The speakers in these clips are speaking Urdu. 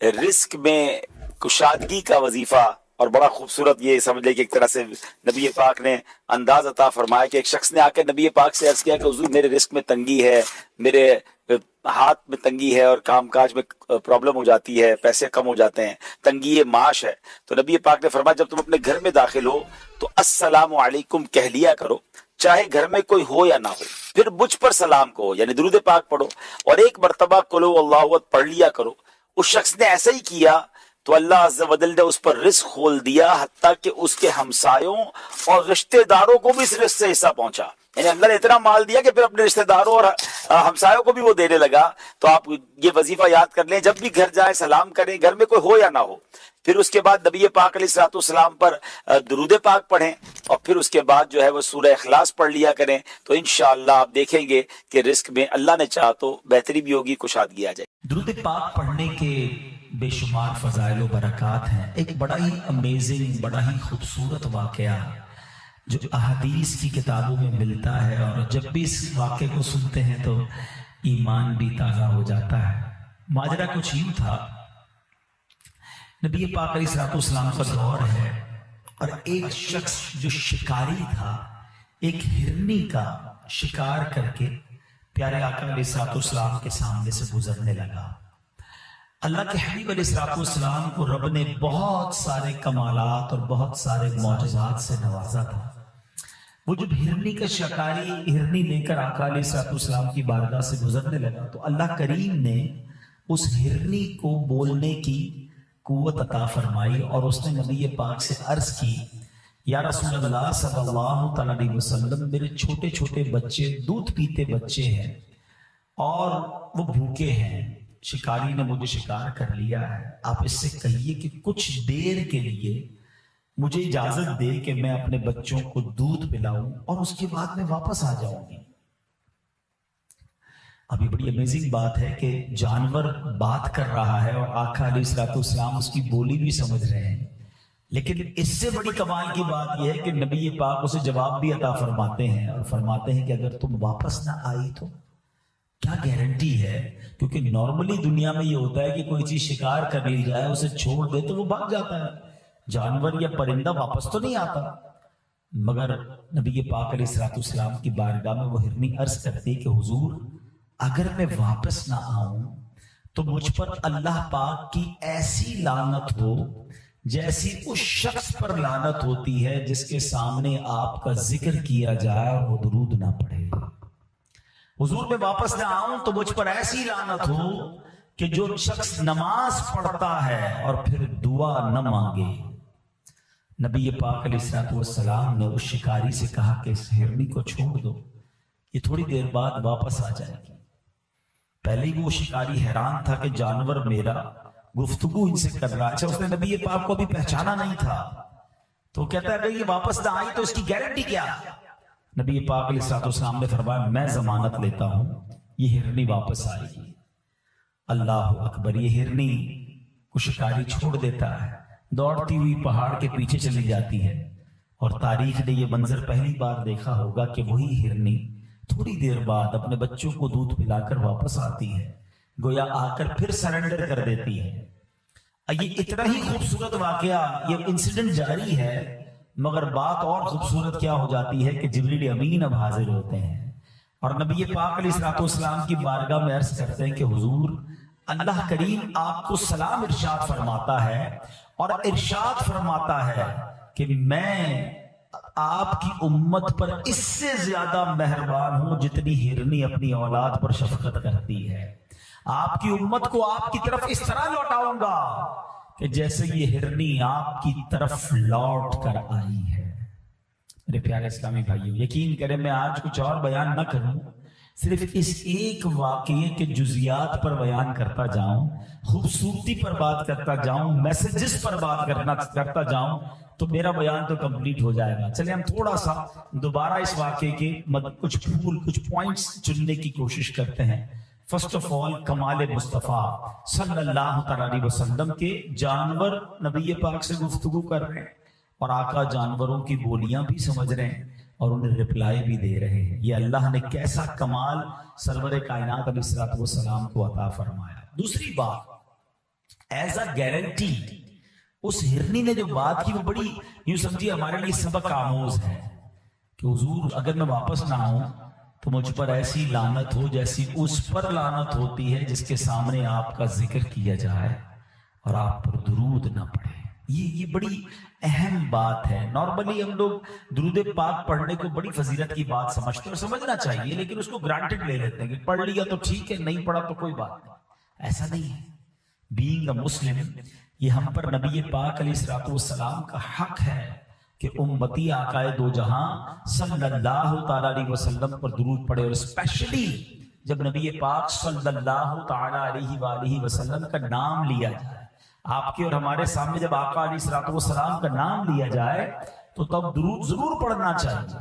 رزق میں کشادگی کا وظیفہ، اور بڑا خوبصورت یہ سمجھ لے کہ ایک طرح سے نبی پاک نے انداز عطا فرمایا کہ ایک شخص نے آ کے نبی پاک سے عرض کیا کہ حضور میرے رزق میں تنگی ہے، میرے ہاتھ میں تنگی ہے اور کام کاج میں پرابلم ہو جاتی ہے، پیسے کم ہو جاتے ہیں، تنگی معاش ہے۔ تو نبی پاک نے فرمایا جب تم اپنے گھر میں داخل ہو تو السلام علیکم کہہ لیا کرو، چاہے گھر میں کوئی ہو یا نہ ہو، پھر مجھ پر سلام کہو یعنی درود پاک پڑھو، اور ایک مرتبہ قل هو اللہ احد پڑھ لیا کرو۔ اس شخص نے ایسا ہی کیا تو اللہ عز و جل نے اس پر رزق کھول دیا، حتیٰ کہ اس کے ہمسایوں اور رشتہ داروں کو بھی اس رزق سے حصہ پہنچا۔ یعنی اللہ نے اتنا مال دیا کہ پھر اپنے رشتہ داروں اور ہمسایوں کو بھی وہ دینے لگا۔ تو آپ یہ وظیفہ یاد کر لیں، جب بھی گھر جائیں سلام کریں، گھر میں کوئی ہو یا نہ ہو، پھر اس کے بعد نبی پاک علیہ الصلوۃ والسلام پر درود پاک پڑھیں، اور پھر اس کے بعد جو ہے وہ سورہ اخلاص پڑھ لیا کریں، تو انشاءاللہ آپ دیکھیں گے کہ رزق میں اللہ نے چاہا تو بہتری بھی ہوگی، کشادگی آ جائے۔ درود پاک پڑھنے کے بے شمار فضائل و برکات ہیں۔ ایک بڑا ہی امیزنگ، بڑا ہی خوبصورت واقعہ جو احادیث کی کتابوں میں ملتا ہے، اور جب بھی اس واقعے کو سنتے ہیں تو ایمان بھی تازہ ہو جاتا ہے۔ ماجرا کچھ یوں تھا، نبی پاک علیہ الصلوۃ والسلام کا دور ہے، اور ایک شخص جو شکاری تھا ایک ہرنی کا شکار کر کے پیارے آقا علیہ الصلوۃ والسلام کے سامنے سے گزرنے لگا۔ اللہ کے حبیب علیہ الصلوۃ والسلام کو رب نے بہت سارے کمالات اور بہت سارے معجزات سے نوازا تھا۔ وہ جب ہرنی کا شکاری ہرنی لے کر آقا علیہ الصلوۃ والسلام کی بارگاہ سے گزرنے لگا تو اللہ کریم نے اس ہرنی کو بولنے کی قوت عطا فرمائی، اور اس نے نبی پاک سے عرض کی، یا رسول اللہ صلی اللہ تعالیٰ علیہ وسلم، میرے چھوٹے چھوٹے بچے، دودھ پیتے بچے ہیں اور وہ بھوکے ہیں، شکاری نے مجھے شکار کر لیا ہے، آپ اس سے کہیے کہ کچھ دیر کے لیے مجھے اجازت دے کہ میں اپنے بچوں کو دودھ پلاؤں اور اس کے بعد میں واپس آ جاؤں گی۔ ابھی بڑی امیزنگ بات ہے کہ جانور بات کر رہا ہے اور آقا علیہ الصلوۃ والسلام اس کی بولی بھی سمجھ رہے ہیں، لیکن اس سے بڑی کمال کی بات یہ ہے کہ نبی پاک اسے جواب بھی عطا فرماتے ہیں، اور فرماتے ہیں کہ اگر تم واپس نہ آئی تو کیا گارنٹی ہے، کیونکہ نارملی دنیا میں یہ ہوتا ہے کہ کوئی چیز شکار کر لی جائے، اسے چھوڑ دے تو وہ بھاگ جاتا ہے، جانور یا پرندہ واپس تو نہیں آتا۔ مگر نبی پاک علیہ الصلوۃ والسلام کی بارگاہ میں وہ ہرنی عرض کرتی کہ حضور اگر میں واپس نہ آؤں تو مجھ پر اللہ پاک کی ایسی لعنت ہو جیسی اس شخص پر لعنت ہوتی ہے جس کے سامنے آپ کا ذکر کیا جائے اور وہ درود نہ پڑھے۔ حضور میں واپس نہ آؤں تو مجھ پر ایسی لعنت ہو کہ جو شخص نماز پڑھتا ہے اور پھر دعا نہ مانگے۔ نبی پاک علیہ الصلوۃ والسلام نے اس شکاری سے کہا کہ اس ہرنی کو چھوڑ دو، یہ تھوڑی دیر بعد واپس آ جائے گی۔ پہلے ہی وہ شکاری حیران تھا کہ جانور میرا گفتگو ان سے کر رہا ہے، اس نے نبی پاک کو بھی پہچانا نہیں تھا، تو کہتا ہے اگر یہ واپس نہ آئی تو اس کی گارنٹی کیا؟ نبی پاک علیہ الصلوۃ والسلام نے فرمایا میں ضمانت لیتا ہوں یہ ہرنی واپس آئے گی۔ اللہ اکبر! یہ ہرنی کو شکاری چھوڑ دیتا ہے، دوڑتی ہوئی پہاڑ کے پیچھے چلی جاتی ہے، اور تاریخ نے یہ منظر پہلی بار دیکھا ہوگا کہ وہی ہرنی تھوڑی دیر بعد اپنے بچوں کو دودھ پلا کر واپس آتی ہے، گویا آ کر پھر سرنڈر کر دیتی ہے۔ یہ اتنا ہی خوبصورت واقعہ، یہ انسیڈنٹ جاری ہے، مگر بات اور خوبصورت کیا ہو جاتی ہے کہ جبریل امین اب حاضر ہوتے ہیں اور نبی پاک علیہ الصلوۃ والسلام کی بارگاہ میں عرض کرتے ہیں کہ حضور اللہ کریم آپ کو سلام ارشاد فرماتا ہے، اور ارشاد فرماتا ہے کہ میں آپ کی امت پر اس سے زیادہ مہربان ہوں جتنی ہرنی اپنی اولاد پر شفقت کرتی ہے۔ آپ کی امت کو آپ کی طرف اس طرح لوٹاؤں گا کہ جیسے یہ ہرنی آپ کی طرف لوٹ کر آئی ہے۔ میرے پیارے اسلامی بھائیو، یقین کریں میں آج کچھ اور بیان نہ کروں، صرف اس ایک واقعے کے جزیات پر بیان کرتا جاؤں، خوبصورتی پر بات کرتا جاؤں، میسجز پر بات کرتا جاؤں تو میرا بیان تو کمپلیٹ ہو جائے گا۔ چلیں ہم تھوڑا سا دوبارہ اس واقعے کے کچھ پوائنٹس چننے کی کوشش کرتے ہیں۔ فرسٹ آف آل کمال مصطفیٰ صلی اللہ تعالیٰ علیہ وسلم کے جانور نبی پاک سے گفتگو کر رہے ہیں، اور آقا جانوروں کی بولیاں بھی سمجھ رہے ہیں اور انہیں رپلائی بھی دے رہے ہیں۔ یہ اللہ نے کیسا کمال سرور کائنات علیہ الصلوۃ والسلام کو عطا فرمایا۔ دوسری بات، ایز اے گارنٹی اس ہرنی نے جو بات کی وہ بڑی یوں سمجھیے ہمارے لیے سبق آموز ہے کہ حضور اگر میں واپس نہ آؤں تو مجھ پر ایسی لعنت ہو جیسی اس پر لعنت ہوتی ہے جس کے سامنے آپ کا ذکر کیا جائے اور آپ پر درود نہ پڑے. یہ بڑی اہم بات ہے. نارملی ہم لوگ درود پاک پڑھنے کو بڑی فضیلت کی بات سمجھتے ہیں اور سمجھنا چاہیے, لیکن اس کو گرانٹڈ لے لیتے ہیں کہ پڑھ لیا تو ٹھیک ہے, نہیں پڑھا تو کوئی بات نہیں. ایسا نہیں ہے. بینگ اے مسلم, یہ ہم پر نبی پاک علیہ الصلوۃ والسلام کا حق ہے کہ امتی آقائے دو جہاں صلی اللہ تعالی علیہ وسلم پر درود پڑھے, اور اسپیشلی جب نبی پاک صلی اللہ تعالی علیہ وآلہ وسلم کا نام لیا جائے. آپ کے اور ہمارے سامنے جب آقا علیہ الصلوۃ والسلام کا نام لیا جائے تو تب درود ضرور پڑھنا چاہیے.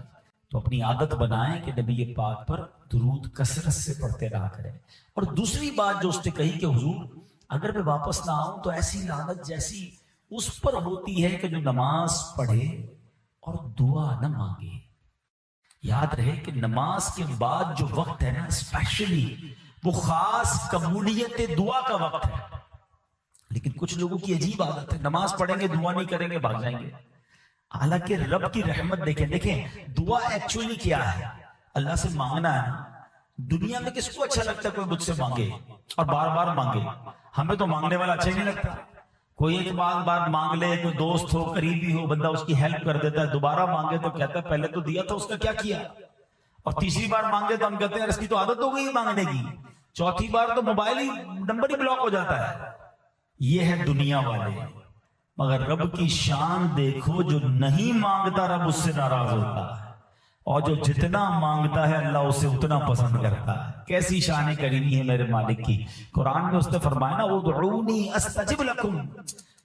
تو اپنی عادت بنائیں کہ نبی پاک پر درود کثرت سے پڑھتے رہا کریں. اور دوسری بات جو اس نے کہی کہ حضور اگر میں واپس نہ آؤں تو ایسی لعنت جیسی اس پر ہوتی ہے کہ جو نماز پڑھے اور دعا نہ مانگے. یاد رہے کہ نماز کے بعد جو وقت ہے نا اسپیشلی وہ خاص قبولیت دعا کا وقت ہے. لیکن کچھ لوگوں کی عجیب عادت ہے, نماز پڑھیں گے دعا نہیں کریں گے بھاگ جائیں گے. حالانکہ رب کی رحمت دیکھیں دعا ایکچولی کیا ہے, اللہ سے مانگنا ہے. دنیا میں کس کو اچھا لگتا ہے کوئی مجھ سے مانگے اور بار بار مانگے؟ ہمیں تو مانگنے والا اچھا ہی نہیں لگتا. کوئی ایک بار مانگ لے, کوئی دوست ہو قریبی ہو, بندہ اس کی ہیلپ کر دیتا ہے, دوبارہ مانگے تو کہتا ہے پہلے تو دیا تھا اس کا کیا کیا, اور تیسری بار مانگے تو ہم کہتے ہیں اس کی تو عادت ہو گئی مانگنے کی, چوتھی بار تو موبائل ہی نمبر ہی بلاک ہو جاتا ہے. یہ ہے دنیا والے. مگر رب کی شان دیکھو, جو نہیں مانگتا رب اس سے ناراض ہوتا ہے, اور جو جتنا مانگتا ہے اللہ اسے اتنا پسند کرتا ہے. کیسی شان کریمی ہے میرے مالک کی. قرآن میں اس نے فرمایا نا ادعونی استجب لکم,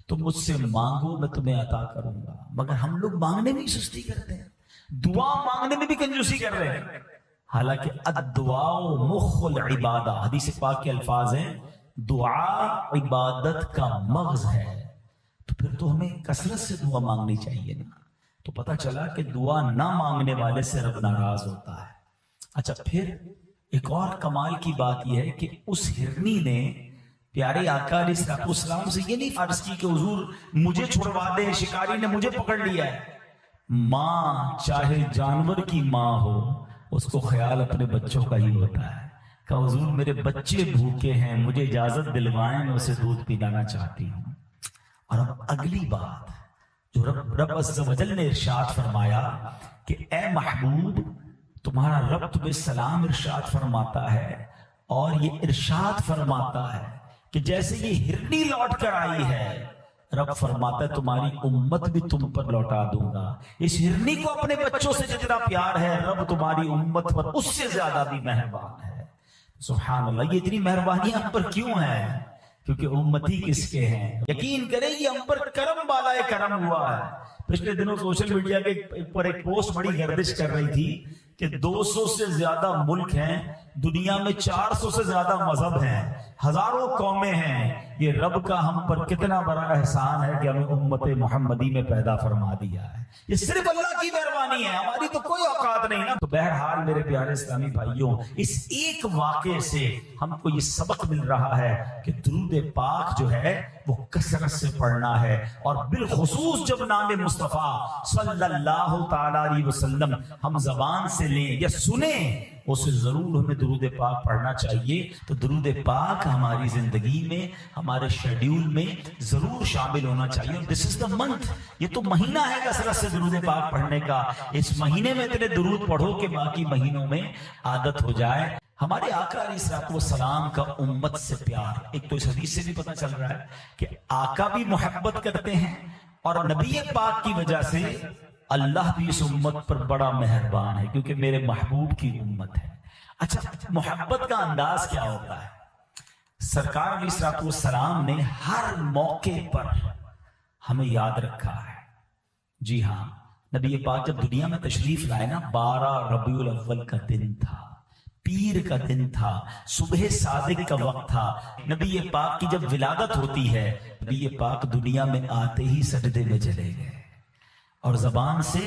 تم مجھ سے مانگو میں تمہیں عطا کروں گا. مگر ہم لوگ مانگنے میں سستی کرتے ہیں, دعا مانگنے میں بھی کنجوسی کر رہے ہیں. حالانکہ الدعاء مخ العبادہ, حدیث پاک کے الفاظ ہیں دعا عبادت کا مغز ہے. تو پھر تو ہمیں کثرت سے دعا مانگنی چاہیے نا. تو پتہ چلا کہ دعا نہ مانگنے والے سے رب ناراض ہوتا ہے. اچھا پھر ایک اور کمال کی بات یہ ہے کہ اس ہرنی نے پیارے آقا علیہ السلام سے یہ نہیں عرض کی کہ حضور مجھے چھڑوا دیں, شکاری نے مجھے پکڑ لیا ہے. ماں چاہے جانور کی ماں ہو اس کو خیال اپنے بچوں کا ہی ہوتا ہے کہ حضور میرے بچے بھوکے ہیں, مجھے اجازت دلوائیں, میں اسے دودھ پلانا چاہتی ہوں. اور اب اگلی بات جو رب عز و جل نے ارشاد فرمایا کہ اے محبوب تمہارا رب تمہیں سلام ارشاد فرماتا ہے, اور یہ ارشاد فرماتا ہے کہ جیسے یہ ہرنی لوٹ کر آئی ہے رب فرماتا ہے تمہاری امت بھی تم پر لوٹا دوں گا. اس ہرنی کو اپنے بچوں سے جتنا پیار ہے رب تمہاری امت پر اس سے زیادہ بھی مہربان ہے. سبحان اللہ. یہ اتنی مہربانی ہم پر کیوں ہے؟ کیونکہ امتی کس کے ہیں. یقین کریں یہ ہم پر کرم بالائے کرم ہوا ہے. پچھلے دنوں سوشل میڈیا کے پر ایک پوسٹ بڑی گردش کر رہی تھی کہ 200 سے زیادہ ملک ہیں دنیا میں, 400 سے زیادہ مذہب ہیں, ہزاروں قومیں ہیں. یہ رب کا ہم پر کتنا بڑا احسان ہے کہ ہمیں امت محمدی میں پیدا فرما دیا ہے. یہ صرف اللہ کی مہربانی ہے, ہماری تو کوئی اوقات نہیں نا. تو بہرحال میرے پیارے اسلامی بھائیوں, اس ایک واقعے سے ہم کو یہ سبق مل رہا ہے کہ درود پاک جو ہے وہ کثرت سے پڑھنا ہے, اور بالخصوص جب نام مصطفیٰ صلی اللہ تعالی علیہ وسلم ہم زبان سے لیں یا سنیں اسے ضرور ہمیں درود پاک پڑھنا چاہیے. تو درود پاک ہماری زندگی میں ہمارے شیڈیول میں ضرور شامل ہونا چاہیے. دس از دا منتھ, یہ تو مہینہ ہے کثرت سے درود پاک پڑھنے کا. اس مہینے میں اتنے درود پڑھو کہ باقی مہینوں میں عادت ہو جائے. ہمارے آقا علیہ الصلوۃ والسلام کا امت سے پیار, ایک تو اس حدیث سے بھی پتہ چل رہا ہے کہ آقا بھی محبت کرتے ہیں, اور نبی پاک کی وجہ سے اللہ بھی اس امت پر بڑا مہربان ہے کیونکہ میرے محبوب کی امت ہے. اچھا محبت کا انداز کیا ہوتا ہے؟ سرکار علیہ الصلوۃ والسلام نے ہر موقع پر ہمیں یاد رکھا ہے. جی ہاں, نبی پاک جب دنیا میں تشریف لائے نا, 12 ربیع الاول کا دن تھا, پیر کا دن تھا, صبح صادق کا وقت تھا. نبی پاک کی جب ولادت ہوتی ہے نبی پاک دنیا میں آتے ہی سجدے میں چلے گئے, اور زبان سے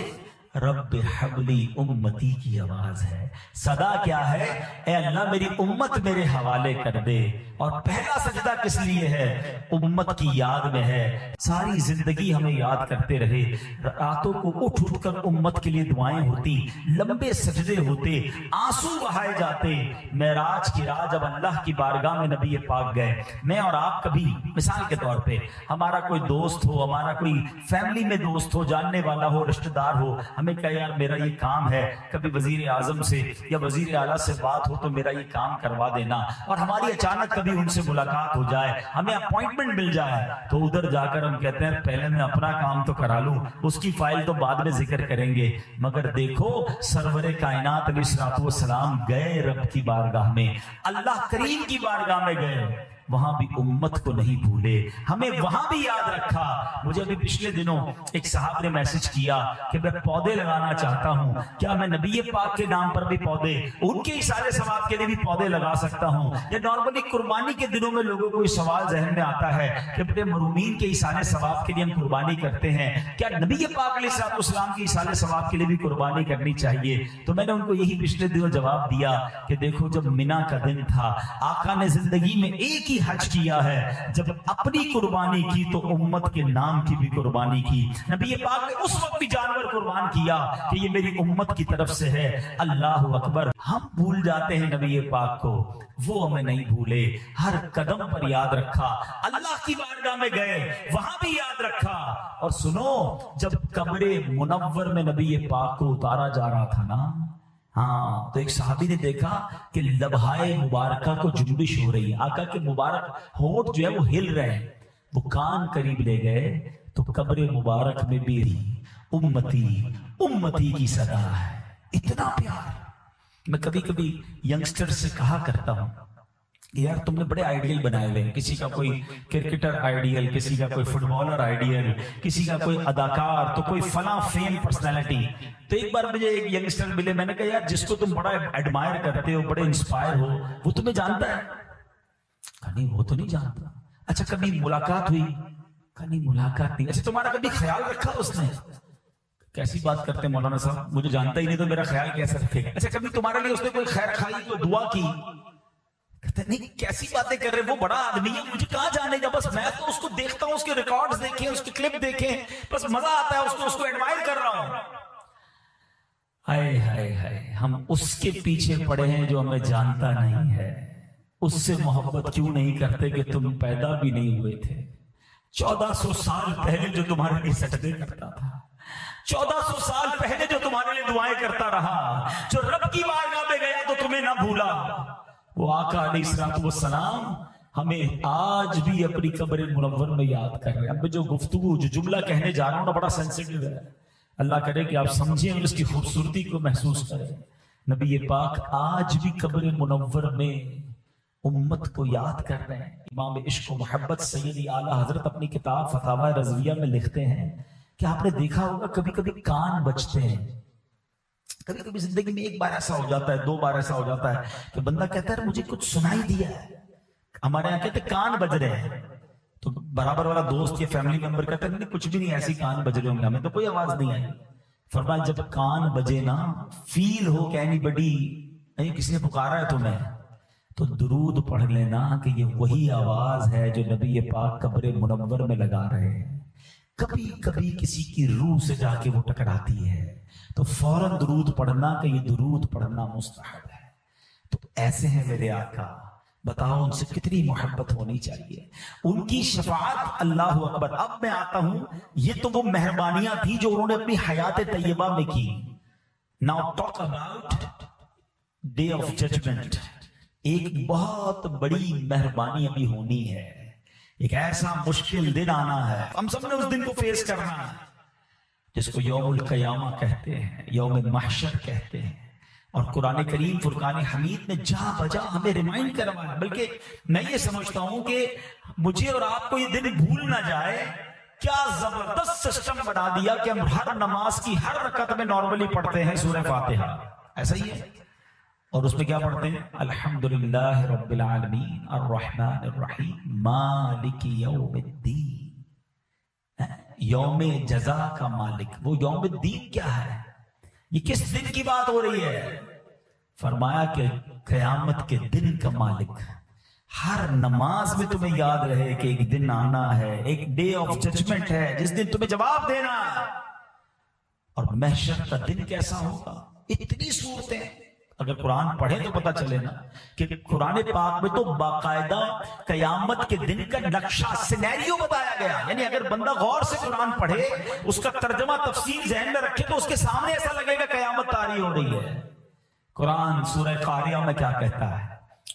رب حبلی امتی کی آواز ہے. صدا کیا ہے؟ اے اللہ میری امت میرے حوالے کر دے. اور پہلا سجدہ کس لیے ہے؟ امت کی یاد میں ہے. ساری زندگی ہمیں یاد کرتے رہے. راتوں کو اٹھ اٹھ کر امت کے لیے دعائیں ہوتی, لمبے سجدے ہوتے, آنسو بہائے جاتے. معراج کی رات جب اللہ کی بارگاہ میں نبی پاک گئے, میں اور آپ کبھی مثال کے طور پہ ہمارا کوئی دوست ہو, ہمارا کوئی فیملی میں دوست ہو, جاننے والا ہو, رشتہ دار ہو, ہمیں کہا یار میرا یہ کام ہے, کبھی وزیر اعظم سے یا وزیر اعلیٰ سے بات ہو تو میرا یہ کام کروا دینا, اور ہماری اچانک کبھی ان سے ملاقات ہو جائے, ہمیں اپوائنٹمنٹ مل جائے, تو ادھر جا کر ہم کہتے ہیں پہلے میں اپنا کام تو کرا لوں, اس کی فائل تو بعد میں ذکر کریں گے. مگر دیکھو سرور کائنات علیہ الصلوۃ والسلام گئے رب کی بارگاہ میں, اللہ کریم کی بارگاہ میں گئے, وہاں بھی امت کو نہیں بھولے, ہمیں وہاں بھی یاد رکھا. مجھے ابھی پچھلے دنوں ایک صاحب نے میسج کیا کہ میں پودے لگانا چاہتا ہوں, کیا میں نبی پاک کے نام پر بھی پودے, ان کے اشارے ثواب کے لیے بھی پودے لگا سکتا ہوں؟ یا نارملی قربانی کے دنوں میں لوگوں کو یہ سوال ذہن میں آتا ہے کہ اپنے مرحومین کے اشارے ثواب کے لیے ہم قربانی کرتے ہیں, کیا نبی پاک علیہ الصلوۃ والسلام کے اشارے ثواب کے لیے بھی قربانی کرنی چاہیے؟ تو میں نے ان کو یہی پچھلے دنوں جواب دیا کہ دیکھو جب منا کا دن تھا, آقا نے زندگی میں ایک ہی حج کیا ہے, جب اپنی قربانی کی تو امت کے نام کی بھی قربانی کی. نبی پاک نے اس وقت بھی جانور قربان کیا کہ یہ میری امت کی طرف سے ہے. اللہ اکبر. ہم بھول جاتے ہیں نبی پاک کو, وہ ہمیں نہیں بھولے, ہر قدم پر یاد رکھا. اللہ کی بارگاہ میں گئے, وہاں بھی یاد رکھا. اور سنو, جب قبر منور میں نبی پاک کو اتارا جا رہا تھا نا, ہاں, تو ایک صحابی نے دیکھا کہ لبہائے مبارکہ کو جنبش ہو رہی ہے, آقا کے مبارک ہونٹ جو ہے وہ ہل رہے ہیں. وہ کان قریب لے گئے تو قبر مبارک میں بھی امتی امتی کی صدا ہے. اتنا پیار. میں کبھی کبھی ینگسٹر سے کہا کرتا ہوں یار تم نے بڑے آئیڈیل بنائے ہوئے ہیں, کسی کا کوئی کرکٹر آئیڈیل, کسی کا کوئی فٹ بالر آئیڈیل, کسی کا کوئی اداکار, تو کوئی فلاں فیم پرسنالٹی. تو ایک بار مجھے ایک ینگسٹر ملے, میں نے کہا یار جس کو تم بڑا ایڈمائر کرتے ہو, بڑے انسپائر ہو, وہ تمہیں جانتا ہے؟ کہا نہیں وہ تو نہیں جانتا. اچھا کبھی ملاقات ہوئی؟ کہا نہیں ملاقات نہیں. اچھا تمہارا کبھی خیال رکھا اس نے؟ کیسی بات کرتے ہیں مولانا صاحب, مجھے جانتا ہی نہیں تو میرا خیال کیسے رکھے گا. اچھا کبھی تمہارے لیے اس نے کوئی خیر خواہی, کوئی دعا کی؟ کہتے نہیں کیسی باتیں کر رہے, وہ بڑا آدمی ہے, مجھے کہاں جانے گا, بس میں تو اس کو دیکھتا ہوں, اس کے ریکارڈز دیکھیں, اس کی کلپ دیکھیں, بس مزہ آتا ہے, اس کو ایڈمائر کر رہا ہوں. ہائے ہائے ہائے, ہم اس کے پیچھے پڑے ہیں جو ہمیں جانتا نہیں ہے. اس سے محبت کیوں نہیں کرتے کہ تم پیدا بھی نہیں ہوئے تھے. 1400 سال پہلے جو تمہارے لیے سجدے کرتا تھا, 1400 سال پہلے جو تمہارے لیے دعائیں کرتا رہا, جو رب کی بارگاہ میں گیا تو تمہیں نہ بھولا, وہ آقا علیہ الصلوۃ والسلام ہمیں آج بھی اپنی قبر منور میں یاد کر رہے ہیں. اب جو گفتگو, جو جملہ کہنے جا رہا ہوں نا, بڑا سینسیٹیو ہے. اللہ کرے کہ آپ سمجھیں اور اس کی خوبصورتی کو محسوس کریں. نبی پاک آج بھی قبر منور میں امت کو یاد کر رہے ہیں. امام عشق و محبت سیدی اعلیٰ حضرت اپنی کتاب فتاوی رضویہ میں لکھتے ہیں کہ آپ نے دیکھا ہوگا کبھی کبھی کان بجتے ہیں. کبھی کبھی زندگی میں ایک بار ایسا ہو جاتا ہے, 2 بار ایسا ہو جاتا ہے کہ بندہ کہتا ہے مجھے کچھ سنائی دیا ہے. ہمارے یہاں کہتے ہیں کان بج رہے ہیں, تو برابر والا دوست یا فیملی ممبر کہتا ہے نہیں کچھ بھی نہیں, ایسی کان بج رہے ہوں گے, ہمیں تو کوئی آواز نہیں آئی. فرمایا جب کان بجے نا, فیل ہو کہ اینی بڈی, کسی نے پکارا ہے تمہیں, تو درود پڑھ لینا کہ یہ وہی آواز ہے جو نبی پاک قبر منور میں لگا رہے ہیں. کبھی کبھی کسی کی روح سے جا کے وہ ٹکراتی ہے تو فوراً درود پڑھنا کہ یہ درود پڑھنا مستحب ہے. تو ایسے ہیں میرے آقا, بتاؤ ان سے کتنی محبت ہونی چاہیے. ان کی شفاعت, اللہ اکبر. اب میں آتا ہوں, یہ تو وہ مہربانیاں تھی جو انہوں نے اپنی حیات طیبہ میں کی. Now talk about day of judgment. ایک بہت بڑی مہربانی ابھی ہونی ہے, ایک ایسا مشکل دن آنا ہے, ہم سب نے اس دن کو فیس کرنا ہے, جس کو یوم القیامہ کہتے ہیں, یوم محشر کہتے ہیں. اور قرآن کریم فرقان حمید میں جا بجا ہمیں ریمائنڈ کروایا. بلکہ میں یہ سمجھتا ہوں کہ مجھے اور آپ کو یہ دن بھول نہ جائے. کیا زبردست سسٹم بنا دیا کہ ہم ہر نماز کی ہر رکعت میں نارملی پڑھتے ہیں سورہ فاتحہ, ایسا ہی ہے. اور اس میں کیا پڑھتے ہیں؟ الحمدللہ رب العالمین الرحمن الرحیم مالک یوم الدین. یوم جزا کا مالک. وہ یوم الدین کیا ہے؟ یہ کس دن کی بات ہو رہی ہے؟ فرمایا کہ قیامت کے دن کا مالک ہر نماز میں تمہیں یاد رہے کہ ایک دن آنا ہے، ایک ڈے آف ججمنٹ ہے جس دن تمہیں جواب دینا ہے۔ اور محشر کا دن کیسا ہوگا؟ اتنی صورتیں اگر قرآن پڑھے تو پتہ چلے نا کہ قرآن پاک میں تو باقاعدہ قیامت کے دن کا نقشہ سینیریو بتایا گیا۔ یعنی اگر بندہ غور سے قرآن پڑھے، اس کا ترجمہ تفسیر ذہن میں رکھے تو اس کے سامنے ایسا لگے گا قیامت طاری ہو رہی ہے۔ قرآن سورہ قاریہ میں کیا کہتا ہے؟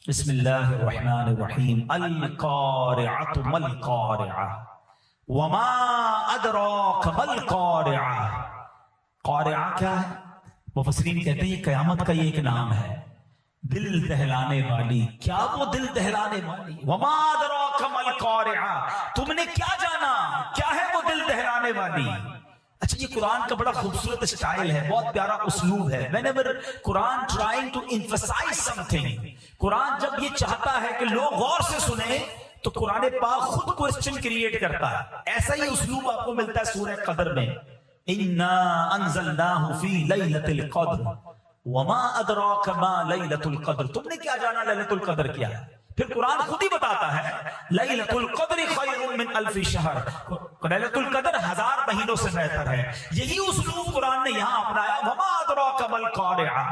بسم اللہ الرحمن الرحیم، القارعۃ ما القارعۃ وما ادراک ما القارعۃ۔ قارعہ کیا ہے؟ مفسرین کہتے ہیں یہ قیامت کا یہ ایک نام ہے، دل دہلانے والی۔ کیا وہ دل دہلانے والی؟ وما ادراک ما القارعۃ، تم نے کیا جانا کیا ہے وہ دل دہلانے والی؟ اچھا، یہ قرآن کا بڑا خوبصورت اسٹائل ہے، بہت پیارا اسلوب ہے۔ whenever Quran trying to emphasize something، قرآن جب یہ چاہتا ہے کہ لوگ غور سے سنیں تو قرآن پاک خود کوسچن کریٹ کرتا ہے۔ ایسا ہی اسلوب آپ کو ملتا ہے سورہ قدر میں، اِنَّا أَنزَلْنَاهُ فِي لَيْلَةِ الْقَدْرِ وَمَا أَدْرَاكَ مَا لَيْلَةُ الْقَدْرِ۔ تم نے کیا جانا ليلۃ القدر کیا ہے؟ پھر قرآن خود ہی بتاتا ہے لَيْلَةُ الْقَدْرِ خَيْرٌ مِّنْ أَلْفِ شَهْرٍ، ليلۃ القدر 1000 مہینوں سے بہتر ہے۔ یہی اسلوب قرآن نے یہاں اپنایا، وَمَا أَدْرَاكَ مَا الْقَارِعَةُ،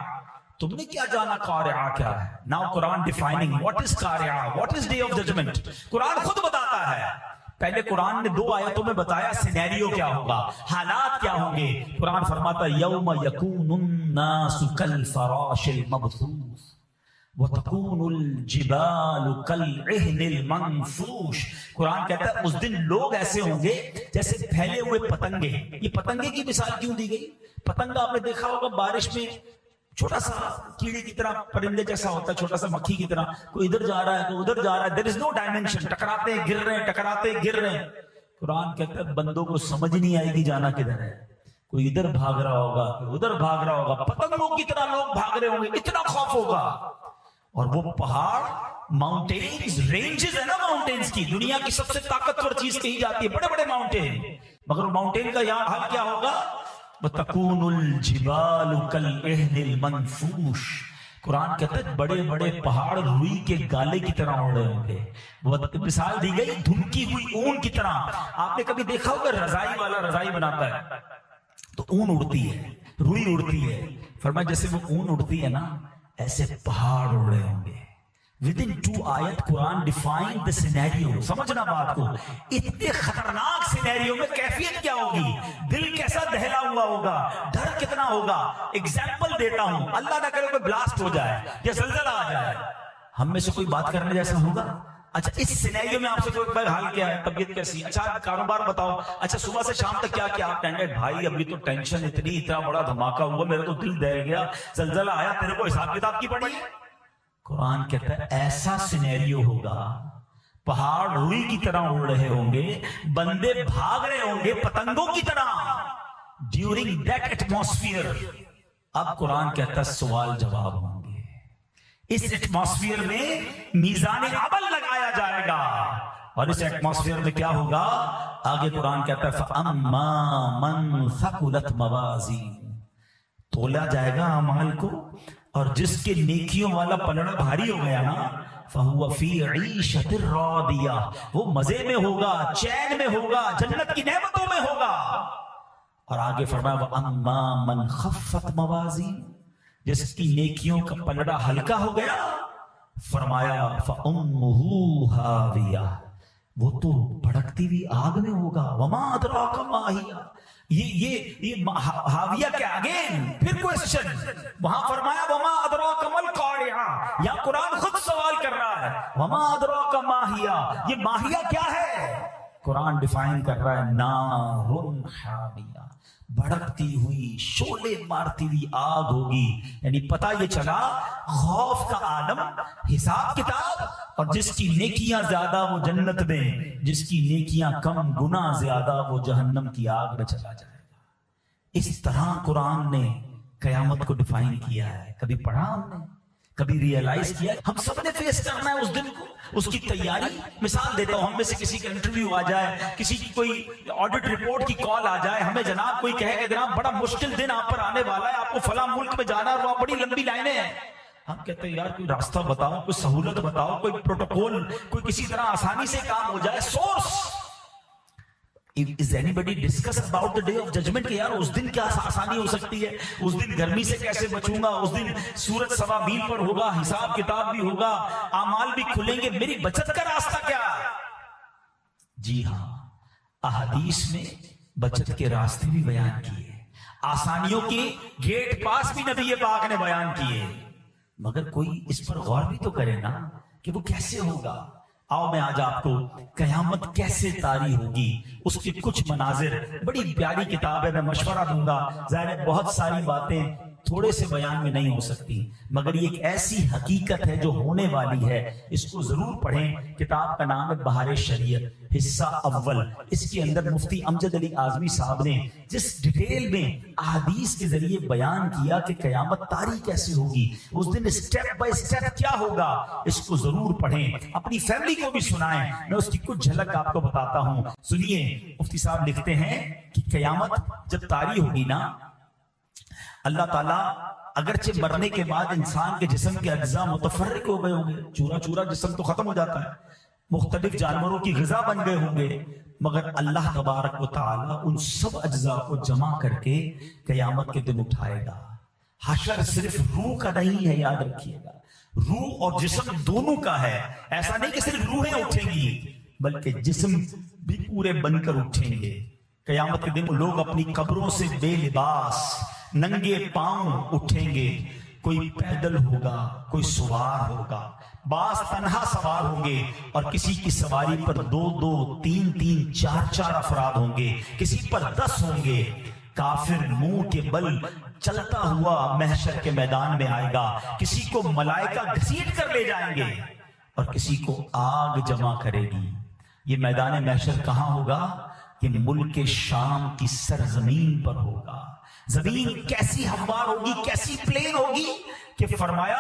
تم نے کیا جانا قارعہ کیا ہے۔ Now Quran defining what is قارعہ، what is day of judgment, قرآن خود بتاتا ہے۔ پہلے قرآن نے 2 آیتوں میں بتایا سینیریو کیا ہوگا، حالات کیا ہوں گے۔ قرآن فرماتا ہے یوم یکون الناس کالفراش المبثوث وتکون الجبال کالعہن المنفوش۔ قرآن کہتا ہے اس دن لوگ ایسے ہوں گے جیسے پھیلے ہوئے پتنگے۔ یہ پتنگے کی مثال کیوں دی گئی؟ پتنگا آپ نے دیکھا ہوگا بارش میں چھوٹا سا کیڑے کی طرح، پرندے جیسا ہوتا ہے، چھوٹا سا مکھی کی طرح، کوئی ادھر جا رہا ہے کوئی ادھر جا رہا ہے، there is no dimension، ٹکراتے گر رہے ہیں ٹکراتے گر رہے ہیں۔ قرآن کہتا ہے بندوں کو سمجھ نہیں آئے گی جانا کدھر ہے، کوئی ادھر بھاگ رہا ہوگا کوئی ادھر بھاگ رہا ہوگا، پتنگوں کی طرح لوگ بھاگ رہے ہوں گے، اتنا خوف ہوگا۔ اور وہ پہاڑ، ماؤنٹینز، رینجز ہے نا ماؤنٹینز کی، دنیا کی سب سے طاقتور چیز کہی جاتی ہے، بڑے بڑے ماؤنٹین، مگر ماؤنٹین کا یہاں حال کیا ہوگا؟ وَتَكُونُ الْجِبَالُ كَالْعِهْنِ الْمَنْفُوشِ۔ قرآن کہتا ہے بڑے بڑے پہاڑ روئی کے گالے کی طرح اڑ رہے ہوں گے۔ وہ مثال دی گئی دھمکی ہوئی اون کی طرح۔ آپ نے کبھی دیکھا ہوگا رضائی والا رضائی بناتا ہے تو اون اڑتی ہے، روئی اڑتی ہے، فرمایا جیسے وہ اون اڑتی ہے نا ایسے پہاڑ اڑ رہے ہوں گے۔ within 2 آیت قرآن ڈیفائن the scenario۔ سمجھنا بات کو، اتنے خطرناک سینیریو میں کیفیت کیا ہوگی، دل کیسا دہلا ہوا ہوگا، ڈر کتنا ہوگا۔ ایگزامپل دیتا ہوں، اللہ نہ کرے کوئی بلاسٹ ہو جائے یا زلزلہ آ جائے، ہم میں سے کوئی بات کرنے جیسا ہوگا؟ اچھا اس سینیریو میں آپ سے کوئی بار حال کیا ہے، طبیعت کیسی ہے، اچھا کاروبار بتاؤ، اچھا صبح سے شام تک کیا کیا، آپ کہیں گے بھائی ابھی تو ٹینشن اتنی، اتنا بڑا دھماکہ ہوا، میرا تو دل دہل گیا، زلزلہ آیا، تیرے کو حساب کتاب کی پڑی ہے۔ قرآن کہتا ہے ایسا سینیریو ہوگا، پہاڑ روئی کی طرح اڑ رہے ہوں گے، بندے بھاگ رہے ہوں گے پتنگوں کی طرح ڈیورنگ دیٹ ایٹماسفیئر۔ اب قرآن کہتا ہے سوال جواب ہوں گے، اس ایٹماسفیئر میں میزان عمل لگایا جائے گا، اور اس ایٹماسفیئر میں کیا ہوگا؟ آگے قرآن کہتا ہے فَأَمَّا مَنْ ثَقُلَتْ مَوَازِينُهُ، تولا جائے گا اعمال کو، اور جس کے نیکیوں والا پلڑا بھاری ہو گیا نا فَهُوَ فِي عِيشَةٍ رَاضِيَةٍ، وہ مزے میں ہوگا، چین میں ہوگا، جنت کی نعمتوں میں ہوگا۔ اور آگے فرمایا وَأَمَّا مَنْ خَفَّتْ مَوَازِينُهُ، جس کی نیکیوں کا پلڑا ہلکا ہو گیا، فرمایا فَأُمُّهُ هَاوِيَةٌ، وہ تو بھڑکتی ہوئی آگ میں ہوگا۔ وَمَا أَدْرَاكَ مَا هِيَ، یہ حاویہ کے اگین پھر کوسچن، وہاں فرمایا وما ادراک ما القارعہ، یا قرآن خود سوال کر رہا ہے وما ادراک ما ہی، یہ ماہیہ کیا ہے؟ قرآن ڈیفائن کر رہا ہے نار حامیہ، بھڑکتی ہوئی شعلے مارتی ہوئی آگ ہوگی۔ یعنی پتہ یہ چلا خوف کا عالم، حساب کتاب، اور جس کی نیکیاں زیادہ وہ جنت میں، جس کی نیکیاں کم گناہ زیادہ وہ جہنم کی آگ میں چلا جائے گا۔ اس طرح قرآن نے قیامت کو ڈیفائن کیا ہے۔ کبھی پڑھا ہم نے کبھی ریئلائز کیا ہم سب نے فیس کرنا ہے اس دن کو, اس کی تیاری. مثال دیتا ہوں, ہم میں سے کسی کا انٹرویو آ جائے, کسی کی کوئی آڈٹ رپورٹ کی کال آ جائے, ہمیں جناب کوئی کہے کہ جناب بڑا مشکل دن آپ پر آنے والا ہے, آپ کو فلاں ملک میں جانا ہے, وہاں بڑی لمبی لائنیں ہیں. ہم کہتے ہیں یار کوئی راستہ بتاؤ, کوئی سہولت بتاؤ, کوئی پروٹوکول, کوئی کسی طرح آسانی سے کام ہو جائے. Source Is anybody discuss about the day of judgment کہ یار اس دن کیا آسانی ہو سکتی ہے, اس دن گرمی سے کیسے بچوں گا, اس دن سورج سوا میل پر ہوگا, حساب کتاب بھی ہوگا, اعمال بھی کھلیں گے, میری بچت کا راستہ کیا ہے؟ جی ہاں, احادیث میں بچت کے راستے بھی بیان کیے, آسانیوں کے گیٹ پاس بھی نبی پاک نے بیان کیے, مگر کوئی اس پر غور بھی تو کرے نا کہ وہ کیسے ہوگا. آؤ میں آج آپ کو قیامت کیسے طاری ہوگی اس کے کچھ مناظر, بڑی پیاری کتاب ہے, میں مشورہ دوں گا. ظاہر ہے بہت ساری باتیں تھوڑے سے بیان میں نہیں ہو سکتی, مگر یہ ایک ایسی حقیقت ہے جو ہونے والی ہے, اس کو ضرور پڑھیں. کتاب کا نام ہے بہار شریعت, حصہ اول. اس کے اندر مفتی امجد علی اعظمی صاحب نے جس ڈیٹیل میں احادیث کے ذریعے بیان کیا کہ قیامت طاری کیسے ہوگی, اس دن سٹیپ بائی سٹیپ کیا ہوگا, اس کو ضرور پڑھیں, اپنی فیملی کو بھی سنائیں. میں اس کی کچھ جھلک آپ کو بتاتا ہوں, سنیے. مفتی صاحب لکھتے ہیں کہ قیامت جب طاری ہوگی نا, اللہ تعالیٰ اگرچہ مرنے کے بعد انسان کے جسم کے اجزاء متفرق ہو گئے ہوں گے, چورا چورا جسم تو ختم ہو جاتا ہے, مختلف جانوروں کی غذا بن گئے ہوں گے, مگر اللہ تبارک و تعالیٰ ان سب اجزاء کو جمع کر کے قیامت کے دن اٹھائے گا. حشر صرف روح کا نہیں ہے, یاد رکھیے گا, روح اور جسم دونوں کا ہے. ایسا نہیں کہ صرف روحیں اٹھیں گی, بلکہ جسم بھی پورے بن کر اٹھیں گے. قیامت کے دن لوگ اپنی قبروں سے بے لباس ننگے پاؤں اٹھیں گے. کوئی پیدل ہوگا, کوئی سوار ہوگا, بعض تنہا سوار ہوں گے, اور کسی کی سواری پر 2-2, 3-3, 4-4 افراد ہوں گے, کسی پر 10 ہوں گے. کافر منہ کے بل چلتا ہوا محشر کے میدان میں آئے گا. کسی کو ملائکہ گھسیٹ کر لے جائیں گے اور کسی کو آگ جمع کرے گی. یہ میدان محشر کہاں ہوگا؟ کہ ملک شام کی سرزمین پر ہوگا. زمین کیسی ہموار ہوگی, کیسی پلین ہوگی کہ فرمایا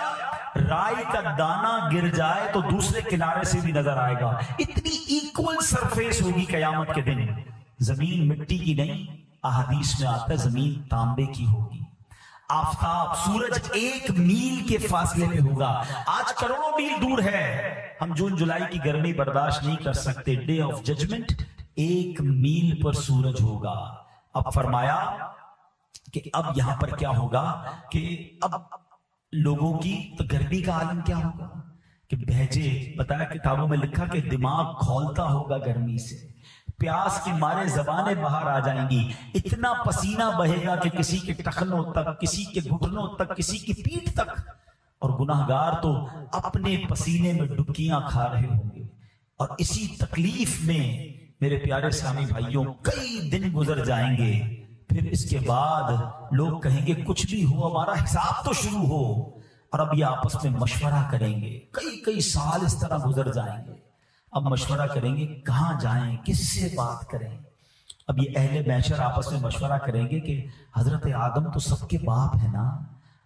رائی کا دانہ گر جائے تو دوسرے کنارے سے بھی نظر آئے گا. اتنی ایکول سرفیس ہوگی قیامت کے دن. زمین مٹی کی نہیں, احادیث میں آتا ہے زمین تانبے کی ہوگی. آفتاب, سورج 1 میل کے فاصلے میں ہوگا. آج کروڑوں میل دور ہے, ہم جون جولائی کی گرمی برداشت نہیں کر سکتے. ڈے آف ججمنٹ 1 میل پر سورج ہوگا. اب فرمایا کہ اب یہاں پر کیا ہوگا کہ اب لوگوں کی تو گرمی کا عالم کیا ہوگا کہ بھیجے. بتایا کتابوں میں لکھا کہ دماغ کھولتا ہوگا گرمی سے, پیاس کے مارے زبانیں باہر آ جائیں گی, اتنا پسینہ بہے گا کہ کسی کے ٹخنوں تک, کسی کے گھٹنوں تک, کسی کی پیٹھ تک. اور گناہگار تو اپنے پسینے میں ڈبکیاں کھا رہے ہوں گے. اور اسی تکلیف میں میرے پیارے اسلامی بھائیوں کئی دن گزر جائیں گے. پھر اس کے بعد لوگ کہیں گے کچھ بھی ہو, ہمارا حساب تو شروع ہو. اور اب یہ آپس میں مشورہ کریں گے. کئی سال اس طرح گزر جائیں گے. اب مشورہ کریں گے کہاں جائیں, کس سے بات کریں. اب یہ اہل محشر آپس میں مشورہ کریں گے کہ حضرت آدم تو سب کے باپ ہے نا,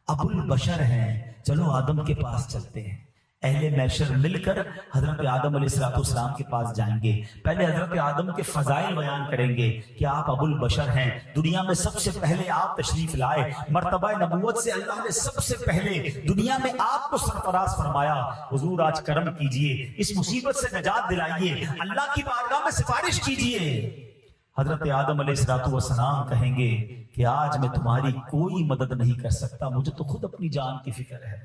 ابو البشر ہیں, چلو آدم کے پاس چلتے ہیں. اہل محشر مل کر حضرت آدم علیہ السلام کے پاس جائیں گے. پہلے حضرت آدم کے فضائل بیان کریں گے کہ آپ ابو البشر ہیں, دنیا میں سب سے پہلے آپ تشریف لائے, مرتبہ نبوت سے اللہ نے سب سے پہلے دنیا میں آپ کو سرفراز فرمایا. حضور آج کرم کیجئے, اس مصیبت سے نجات دلائیے, اللہ کی بارگاہ میں سفارش کیجئے. حضرت آدم علیہ السلام کہیں گے کہ آج میں تمہاری کوئی مدد نہیں کر سکتا, مجھے تو خود اپنی جان کی فکر ہے.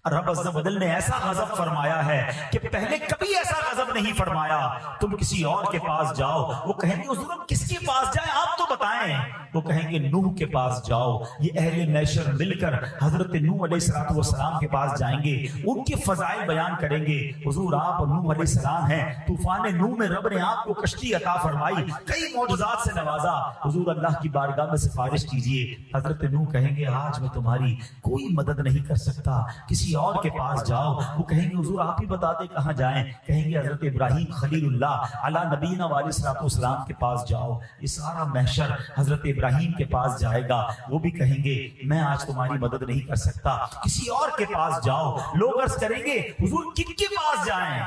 رب عز و جل نے ایسا غضب فرمایا ہے کہ پہلے کبھی ایسا غضب نہیں فرمایا. تم کسی اور کے پاس جاؤ. وہ کہیں گے حضور ہم کس کے پاس جائیں, آپ تو بتائیں. وہ کہیں گے نوح کے پاس جاؤ. یہ اہل محشر مل کر حضرت نوح علیہ السلام کے پاس جائیں گے, ان کے فضائل بیان کریں گے. حضور آپ نوح علیہ السلام ہیں, طوفان نوح میں رب نے آپ کو کشتی عطا فرمائی, کئی معجزات معجزات سے نوازا. حضور اللہ کی بارگاہ میں سفارش کیجئے. حضرت نوح کہیں گے آج میں تمہاری کوئی مدد نہیں کر سکتا, کسی اور کے پاس جاؤ. وہ کہیں گے حضور آپ ہی بتا دیں کہاں جائیں. کہیں گے حضرت ابراہیم خلیل اللہ علی نبینا علیہ الصلوۃ والسلام کے پاس جاؤ. یہ سارا محشر حضرت ابراہیم کے پاس جائے گا. وہ بھی کہیں گے میں آج تمہاری مدد نہیں کر سکتا, کسی اور کے پاس جاؤ. لوگ عرض کریں گے حضور کن کے پاس جائیں؟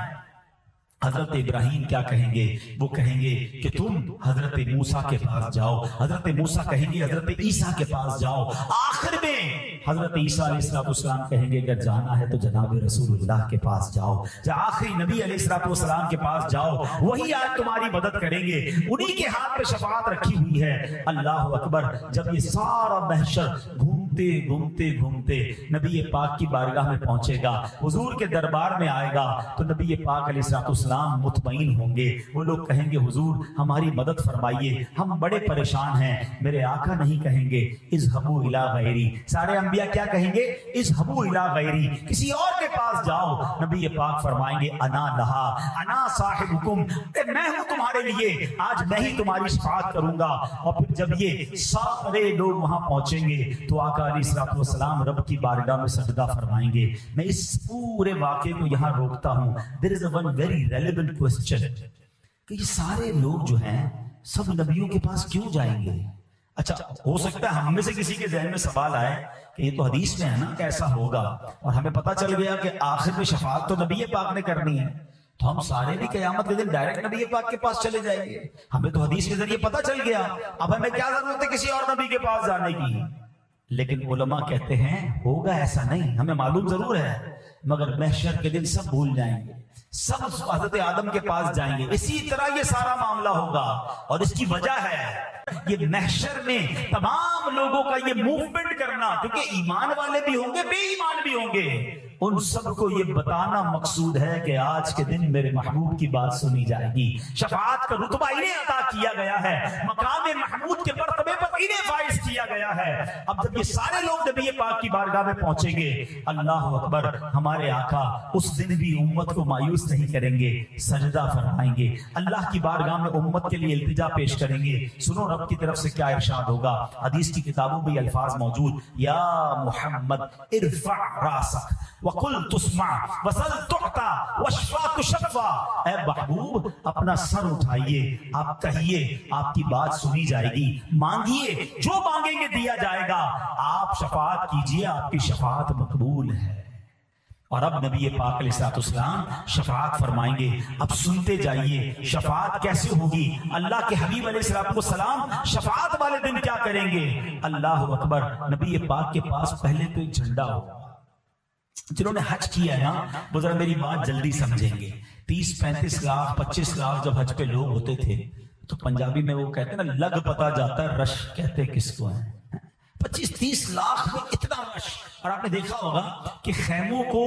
حضرت ابراہیم کیا کہیں گے؟ وہ کہیں گے کہ تم حضرت موسیٰ کے پاس جاؤ. حضرت موسیٰ کہیں گے حضرت عیسیٰ کے پاس جاؤ. آخر میں حضرت عیسیٰ علیہ السلام کہیں گے اگر جانا ہے تو جناب رسول اللہ کے پاس جاؤ, آخری نبی علیہ السلام کے پاس جاؤ, وہی آج تمہاری مدد کریں گے, انہی کے ہاتھ میں شفاعت رکھی ہوئی ہے. اللہ اکبر. جب یہ سارا محشر گھومتے گھومتے گھومتے نبی پاک کی بارگاہ میں پہنچے گا, حضور کے دربار میں آئے گا, تو نبی پاک علیہ السلام مطمئن ہوں گے. وہ لوگ کہیں گے حضور ہماری مدد فرمائیے, ہم بڑے پریشان ہیں. میرے آقا نہیں کہیں گے اذهبوا الی غیری. سارے انبیاء کیا کہیں گے؟ اذهبوا الی غیری, کسی اور کے پاس جاؤ. نبی پاک فرمائیں گے انا لہا انا صاحبکم, میں ہوں تمہارے لیے, آج میں ہی تمہاری شفاعت کروں گا. اور پھر جب یہ سارے لوگ وہاں پہنچیں گے تو آقا علیہ الصلوۃ والسلام رب کی بارگاہ میں سجدہ فرمائیں گے. میں اس پورے واقعے کو یہاں روکتا ہوں. there is a one very relevant question کہ یہ سارے لوگ جو ہیں سب نبیوں کے پاس کیوں جائیں گے؟ اچھا ہو سکتا ہے ہم میں سے کسی کے ذہن میں سوال آئے کہ یہ تو حدیث میں ہے نا کہ ایسا ہوگا, اور ہمیں پتہ چل گیا کہ آخر میں شفاعت تو نبی پاک نے کرنی ہے, تو ہم سارے بھی قیامت کے دن ڈائریکٹ نبی پاک کے پاس چلے جائیں گے. ہمیں تو حدیث کے ذریعے پتہ چل گیا, اب ہمیں کیا ضرورت ہے کسی اور نبی کے پاس جانے کی؟ لیکن علماء کہتے ہیں ہوگا ایسا نہیں, ہمیں معلوم ضرور ہے, مگر محشر کے دن سب بھول جائیں گے, سب حضرت آدم کے پاس جائیں گے. اسی طرح یہ سارا معاملہ ہوگا, اور اس کی وجہ ہے یہ محشر میں تمام لوگوں کا یہ موومنٹ کرنا, کیونکہ ایمان والے بھی ہوں گے بے ایمان بھی ہوں گے, ان سب کو یہ بتانا مقصود ہے کہ آج کے دن میرے محبوب کی بات سنی جائے گی. شفاعت کا رتبہ انہیں عطا کیا گیا ہے, مقام محمود کے مرتبے پر انہیں فائز کیا گیا ہے. اب جب یہ سارے لوگ نبی پاک کی بارگاہ میں پہنچیں گے, اللہ اکبر, ہمارے آقا اس دن بھی امت کو مایوس نہیں کریں گے, سجدہ فرمائیں گے, اللہ کی بارگاہ میں امت کے لیے التجا پیش کریں گے. سنو رب کی طرف سے کیا ارشاد ہوگا, حدیث کی کتابوں میں الفاظ موجود, یا محمد ارفع راسک وقل تسمع وسل تعطى واشفع تشفع. اے محبوب اپنا سر اٹھائیے, آپ کہیے آپ کی بات سنی جائے گی, مانگیے جو مانگیں گے دیا جائے گا, آپ شفاعت کیجیے آپ کی شفاعت مقبول ہے. اور اب نبی پاک علیہ السلام شفاعت فرمائیں گے. اب سنتے جائیے شفاعت کیسے ہوگی, اللہ کے حبیب علیہ السلام شفاعت والے دن کیا کریں گے. اللہ اکبر. نبی پاک کے پاس پہلے تو ایک جھنڈا ہوگا. جنہوں نے حج کیا ہے نا وہ ذرا میری بات جلدی سمجھیں گے. 30-35 لاکھ 25 لاکھ جب حج پہ لوگ ہوتے تھے تو پنجابی میں وہ کہتے ہیں نا لگ پتا جاتا ہے, رش کہتے کس کو ہیں. 25-30 لاکھ میں اتنا رش. اور آپ نے دیکھا ہوگا کہ خیموں کو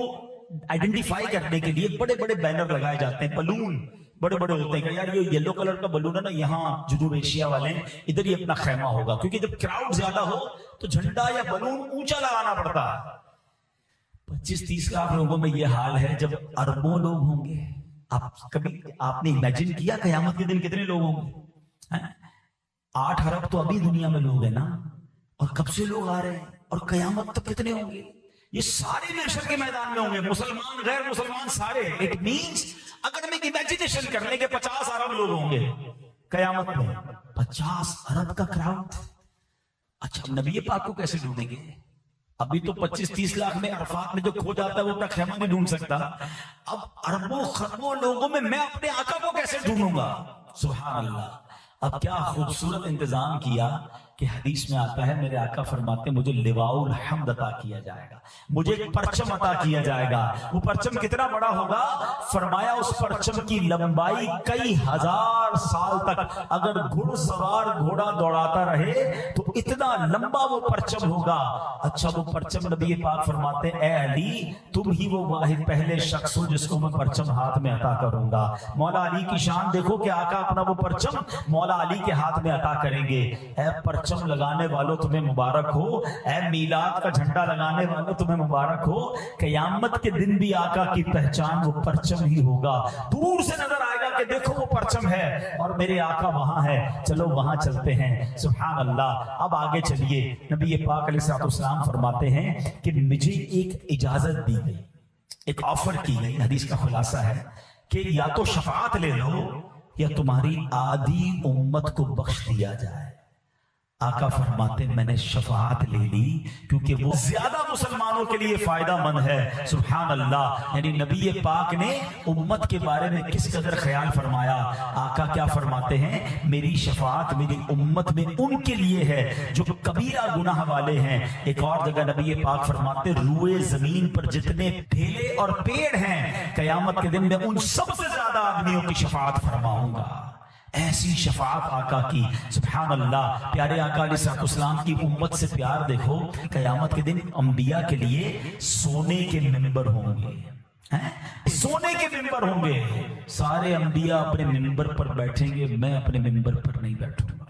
آئیڈینٹیفائی کرنے کے لیے بڑے بڑے بینر لگائے جاتے ہیں, بلون بڑے بڑے ہوتے ہیں کہ یار یہ یلو کلر کا بلون ہے نا, یہاں جنوب ایشیا والے ادھر ہی اپنا خیمہ ہوگا, کیونکہ جب کراؤڈ زیادہ ہو تو جھنڈا یا بلون اونچا لگانا پڑتا ہے. 25-30 لاکھ لوگوں میں یہ حال ہے, جب اربوں لوگ ہوں گے. کبھی آپ نے امیجن کیا قیامت کے دن کتنے لوگ ہوں گے؟ 8 ارب تو ابھی دنیا میں لوگ ہیں نا, اور کب سے لوگ آ رہے ہیں, اور قیامت تک کتنے ہوں گے؟ یہ سارے محشر کے میدان میں ہوں گے, مسلمان غیر مسلمان سارے. اٹ مینس اگر ہم ایک امیجنیشن کرنے کے 50 ارب لوگ ہوں گے قیامت میں, 50 ارب کا کراؤڈ. اچھا نبی پاک کو کیسے ڈھونڈیں گے؟ ابھی تو 25-30 لاکھ میں عرفات میں جو کھو جاتا ہے وہ اپنا خیمہ نہیں ڈھونڈ سکتا, اب اربوں خربوں لوگوں میں میں اپنے آقا کو کیسے ڈھونڈوں گا؟ سبحان اللہ. اب کیا خوبصورت انتظام کیا کہ حدیث میں آتا ہے میرے آقا فرماتے مجھے لواء الحمد عطا کیا جائے گا, مجھے ایک پرچم عطا کیا جائے گا. وہ پرچم کتنا بڑا ہوگا؟ فرمایا اس پرچم کی لمبائی کئی ہزار سال تک, اگر گھڑ سوار گھوڑا دوڑاتا رہے تو اتنا لمبا وہ پرچم ہوگا. اچھا وہ پرچم نبی پاک فرماتے اے علی تم ہی وہ واحد پہلے شخص ہو جس کو میں پرچم ہاتھ میں عطا کروں گا. مولا علی کی شان دیکھو کہ آقا اپنا وہ پرچم مولا علی کے ہاتھ میں عطا کریں گے. اے پرچم لگانے والوں تمہیں مبارک ہو, اے میلاد کا جھنڈا لگانے والوں تمہیں مبارک ہو. قیامت کے دن بھی آقا کی پہچان وہ پرچم ہی ہوگا. دور سے نظر آئے گا کہ دیکھو وہ پرچم ہے اور میرے آقا وہاں ہے، چلو وہاں چلتے ہیں۔ سبحان اللہ۔ اب آگے چلیے، نبی پاک علیہ الصلوۃ والسلام فرماتے ہیں کہ مجھے ایک اجازت دی گئی، ایک آفر کی گئی، حدیث کا خلاصہ ہے کہ یا تو شفاعت لے لو یا تمہاری آدھی امت کو بخش دیا جائے۔ آقا فرماتے میں نے شفاعت لے لی کیونکہ وہ زیادہ مسلمانوں کے لیے فائدہ مند ہے۔ سبحان اللہ۔ یعنی نبی پاک نے امت کے بارے میں کس قدر خیال فرمایا۔ آقا کیا فرماتے ہیں؟ میری شفاعت میری امت میں ان کے لیے ہے جو کبیرہ گناہ والے ہیں۔ ایک اور جگہ نبی پاک فرماتے روئے زمین پر جتنے ٹھیلے اور پیڑ ہیں قیامت کے دن میں ان سب سے زیادہ آدمیوں کی شفاعت فرماؤں گا۔ ایسی شفاعت آقا کی، سبحان اللہ۔ پیارے آقا علیہ الصلوۃ والسلام کی امت سے پیار دیکھو۔ قیامت کے دن انبیاء کے لیے سونے کے ممبر ہوں گے، سونے کے ممبر ہوں گے۔ سارے انبیاء اپنے ممبر پر بیٹھیں گے، میں اپنے ممبر پر نہیں بیٹھوں گا،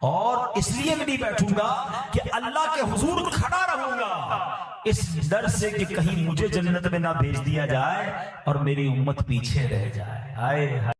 اور اس لیے میں نہیں بیٹھوں گا کہ اللہ کے حضور کھڑا رہوں گا اس ڈر سے کہ کہیں مجھے جنت میں نہ بھیج دیا جائے اور میری امت پیچھے رہ جائے۔ آئے